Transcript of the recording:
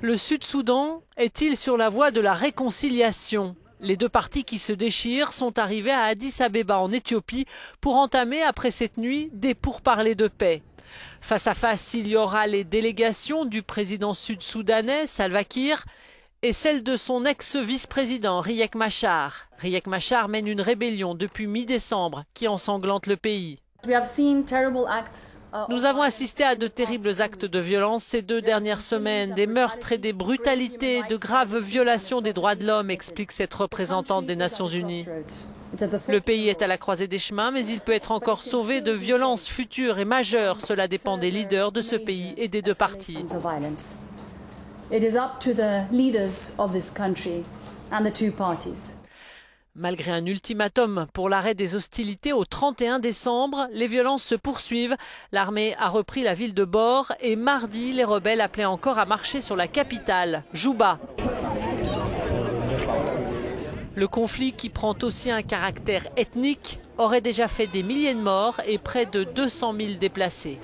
Le Sud-Soudan est-il sur la voie de la réconciliation? Les deux parties qui se déchirent sont arrivées à Addis-Abeba en Éthiopie pour entamer après cette nuit des pourparlers de paix. Face à face, il y aura les délégations du président sud-soudanais Salva Kiir et celle de son ex-vice-président Riek Machar. Riek Machar mène une rébellion depuis mi-décembre qui ensanglante le pays. Nous avons assisté à de terribles actes de violence ces 2 dernières semaines, des meurtres et des brutalités, de graves violations des droits de l'homme, explique cette représentante des Nations Unies. Le pays est à la croisée des chemins, mais il peut être encore sauvé de violences futures et majeures. Cela dépend des leaders de ce pays et des deux parties. Malgré un ultimatum pour l'arrêt des hostilités au 31 décembre, les violences se poursuivent. L'armée a repris la ville de Bor et mardi, les rebelles appelaient encore à marcher sur la capitale, Juba. Le conflit, qui prend aussi un caractère ethnique, aurait déjà fait des milliers de morts et près de 200 000 déplacés.